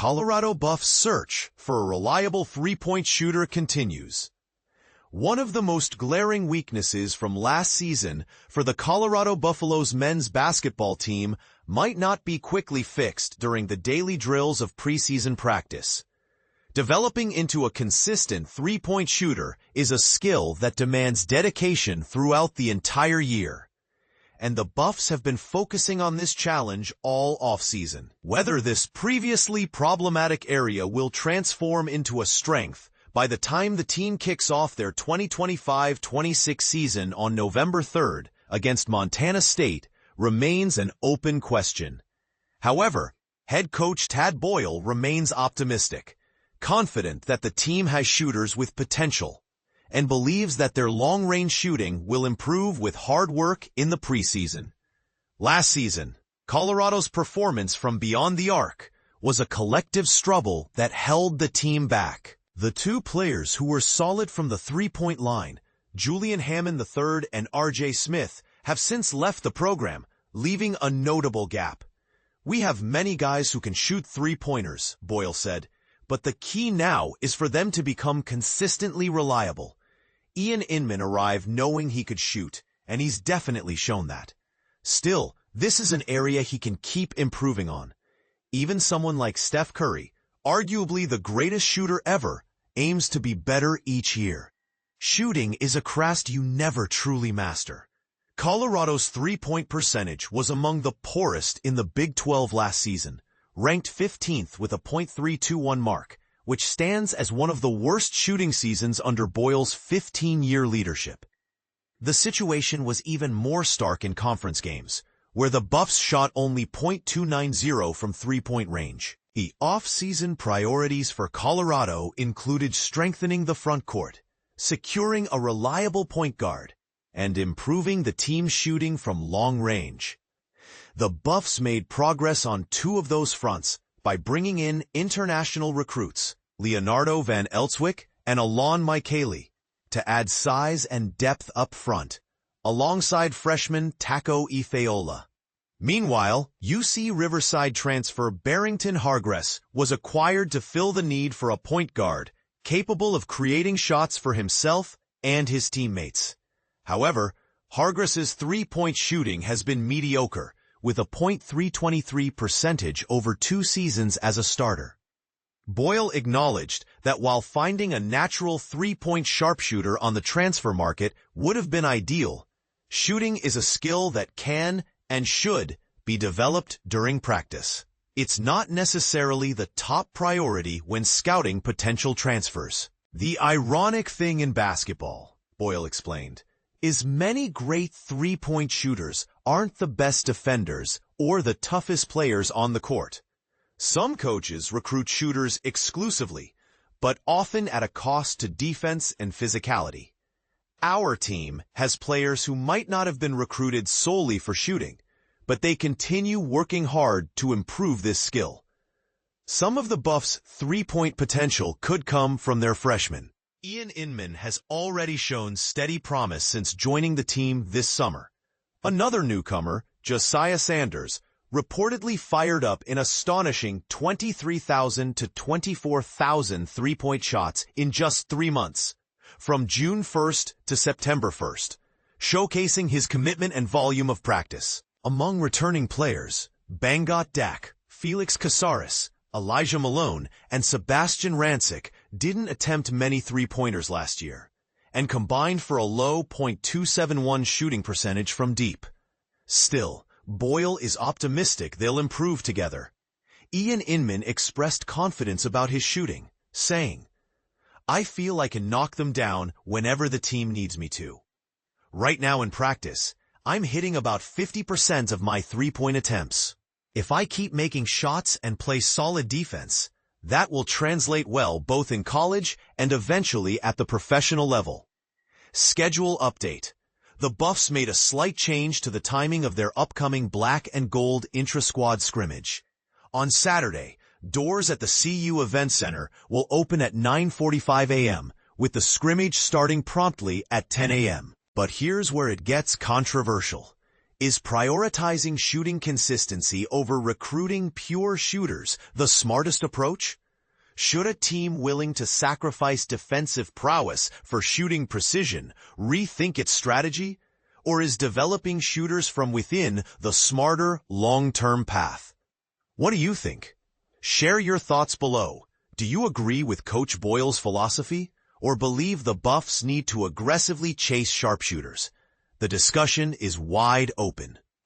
Colorado Buffs' search for a reliable three-point shooter continues. One of the most glaring weaknesses from last season for the Colorado Buffaloes men's basketball team might not be quickly fixed during the daily drills of preseason practice. Developing into a consistent three-point shooter is a skill that demands dedication throughout the entire year. And the Buffs have been focusing on this challenge all offseason. Whether this previously problematic area will transform into a strength by the time the team kicks off their 2025-26 season on November 3rd against Montana State remains an open question. However, head coach Tad Boyle remains optimistic, confident that the team has shooters with potential, and believes that their long-range shooting will improve with hard work in the preseason. Last season, Colorado's performance from beyond the arc was a collective struggle that held the team back. The two players who were solid from the three-point line, Julian Hammond III and R.J. Smith, have since left the program, leaving a notable gap. "We have many guys who can shoot three-pointers," Boyle said, "but the key now is for them to become consistently reliable." Inman arrived knowing he could shoot, and he's definitely shown that. Still, this is an area he can keep improving on. Even someone like Steph Curry, arguably the greatest shooter ever, aims to be better each year. Shooting is a craft you never truly master. Colorado's three-point percentage was among the poorest in the Big 12 last season, ranked 15th with a .321 mark, which stands as one of the worst shooting seasons under Boyle's 15-year leadership. The situation was even more stark in conference games, where the Buffs shot only .290 from three-point range. The off-season priorities for Colorado included strengthening the front court, securing a reliable point guard, and improving the team's shooting from long range. The Buffs made progress on two of those fronts by bringing in international recruits, Leonardo Van Elswick and Alon Michaeli, to add size and depth up front, alongside freshman Taco Ifeola. Meanwhile, UC Riverside transfer Barrington Hargress was acquired to fill the need for a point guard capable of creating shots for himself and his teammates. However, Hargress's three-point shooting has been mediocre, with a .323 percentage over 2 seasons as a starter. Boyle acknowledged that while finding a natural three-point sharpshooter on the transfer market would have been ideal, shooting is a skill that can and should be developed during practice. It's not necessarily the top priority when scouting potential transfers. "The ironic thing in basketball," Boyle explained, "is many great three-point shooters aren't the best defenders or the toughest players on the court. Some coaches recruit shooters exclusively, but often at a cost to defense and physicality. Our team has players who might not have been recruited solely for shooting, but they continue working hard to improve this skill. Some of the Buffs' three-point potential could come from their freshmen. Inman has already shown steady promise since joining the team this summer. Another newcomer, Josiah Sanders, reportedly fired up an astonishing 23,000 to 24,000 three-point shots in just 3 months, from June 1st to September 1st, showcasing his commitment and volume of practice. Among returning players, Bangot Dak, Felix Casares, Elijah Malone, and Sebastian Rancic didn't attempt many three-pointers last year, and combined for a low .271 shooting percentage from deep. Still, Boyle is optimistic they'll improve together. Inman expressed confidence about his shooting, saying, "I feel I can knock them down whenever the team needs me to. Right now in practice, I'm hitting about 50% of my three-point attempts. If I keep making shots and play solid defense, that will translate well both in college and eventually at the professional level." Schedule update. The Buffs made a slight change to the timing of their upcoming black and gold intra-squad scrimmage. On Saturday, doors at the CU Event Center will open at 9:45 a.m., with the scrimmage starting promptly at 10 a.m. But here's where it gets controversial. Is prioritizing shooting consistency over recruiting pure shooters the smartest approach? Should a team willing to sacrifice defensive prowess for shooting precision rethink its strategy? Or is developing shooters from within the smarter, long-term path? What do you think? Share your thoughts below. Do you agree with Coach Boyle's philosophy, or believe the Buffs need to aggressively chase sharpshooters? The discussion is wide open.